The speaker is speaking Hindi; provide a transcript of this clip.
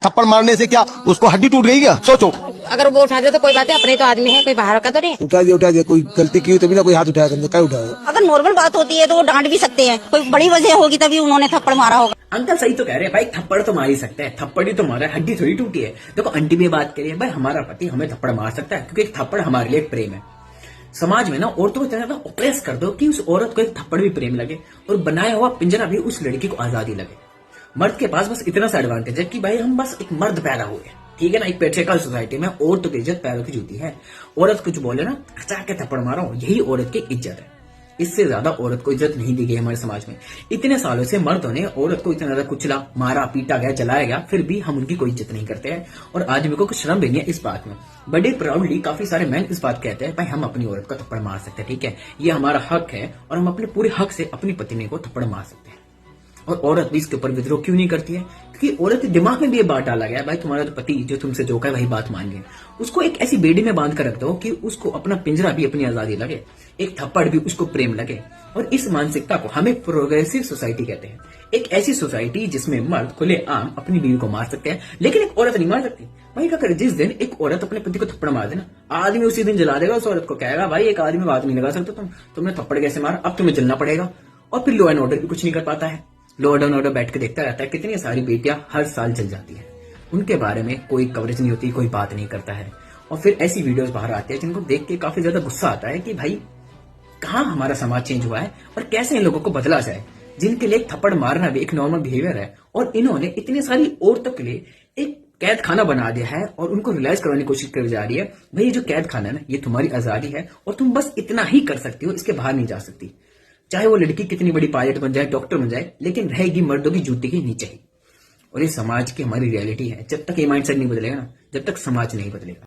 थप्पड़ मारने से क्या उसको हड्डी टूट गई क्या? सोचो। अगर वो उठा दे तो कोई बात है, अपने तो आदमी है, कोई बाहर का तो नहीं। उठा दिया कोई गलती की तभी ना कोई हाथ उठाया करते, क्या उठाया? अगर नॉर्मल बात होती है तो वो डांट भी सकते हैं, कोई बड़ी वजह होगी तभी उन्होंने थप्पड़ मारा होगा। अंकल सही तो कह रहे हैं भाई, थप्पड़ तो मार ही सकते हैं, थप्पड़ ही तो मारा है, हड्डी थोड़ी टूटी है। देखो आंटी भी बात करिए भाई, हमारा पति हमें थप्पड़ मार सकता है क्योंकि एक थप्पड़ हमारे लिए एक प्रेम है। समाज में ना औरतों को इतना ज्यादा ऑप्रेस कर दो कि उस औरत को एक थप्पड़ भी प्रेम लगे और बनाया हुआ पिंजरा भी उस लड़की को आजादी लगे। मर्द के पास बस इतना सा एडवांटेज है कि भाई हम बस एक मर्द पैदा हुए, ठीक है ना। एक पेट्रियार्कल सोसाइटी में औरतों की इज्जत पैरों की जूती है। औरत कुछ बोले ना, खचा के थप्पड़ मारो, यही औरत की इज्जत है। इससे ज्यादा औरत को इज्जत नहीं दी गई हमारे समाज में। इतने सालों से मर्दों ने औरत को इतना ज्यादा कुचला, मारा, पीटा गया, जलाया गया, फिर भी हम उनकी कोई इज्जत नहीं करते हैं और आज मेरे को कुछ शर्म भी नहीं है इस बात में। बड़े प्राउडली काफी सारे मैन इस बात कहते हैं भाई हम अपनी औरत को थप्पड़ मार सकते हैं, ठीक है, ये हमारा हक है और हम अपने पूरे हक से अपनी पत्नी को थप्पड़ मार सकते हैं। और औरत भी इसके ऊपर विद्रोह क्यों नहीं करती है? क्योंकि औरत के दिमाग में भी ये बात डाला गया है भाई तुम्हारा तो पति जो तुमसे जो कहे वही बात मान गए। उसको एक ऐसी बेड़ी में बांध कर रख दो कि उसको अपना पिंजरा भी अपनी आजादी लगे, एक थप्पड़ भी उसको प्रेम लगे। और इस मानसिकता को हमें प्रोग्रेसिव सोसाइटी कहते हैं। एक ऐसी सोसाइटी जिसमें मर्द खुले आम अपनी बीवी को मार सकते हैं लेकिन एक औरत नहीं मार सकती। भाई क्या करे, जिस दिन एक औरत अपने पति को थप्पड़ मार देना, आदमी उसी दिन जला देगा उस औरत को, कहेगा भाई एक आदमी बात नहीं लगा सकता, तुमने थप्पड़ कैसे मारा, अब तुम्हें जलना पड़ेगा। और फिर लॉ एंड ऑर्डर भी कुछ नहीं कर पाता है। लॉ एंड ऑर्डर बैठ के देखता रहता है कितनी सारी बेटियां हर साल जल जाती है, उनके बारे में कोई कवरेज नहीं होती, कोई बात नहीं करता है। और फिर ऐसी वीडियोस बाहर आती है जिनको देख के काफी ज्यादा गुस्सा आता है कि भाई कहाँ हमारा समाज चेंज हुआ है और कैसे इन लोगों को बदला जाए, जिनके लिए थप्पड़ मारना भी एक नॉर्मल बिहेवियर है। और इन्होंने इतनी सारी औरतों के लिए एक कैद खाना बना दिया है और उनको रियलाइज करवाने की कोशिश कर जा रही है भाई ये जो कैद खाना है ना, ये तुम्हारी आजादी है और तुम बस इतना ही कर सकती हो, इसके बाहर नहीं जा सकती। चाहे वो लड़की कितनी बड़ी पायलट बन जाए, डॉक्टर बन जाए, लेकिन रहेगी मर्दों की जूती के नीचे ही। और ये समाज की हमारी रियलिटी है। जब तक ये माइंडसेट नहीं बदलेगा ना, जब तक समाज नहीं बदलेगा।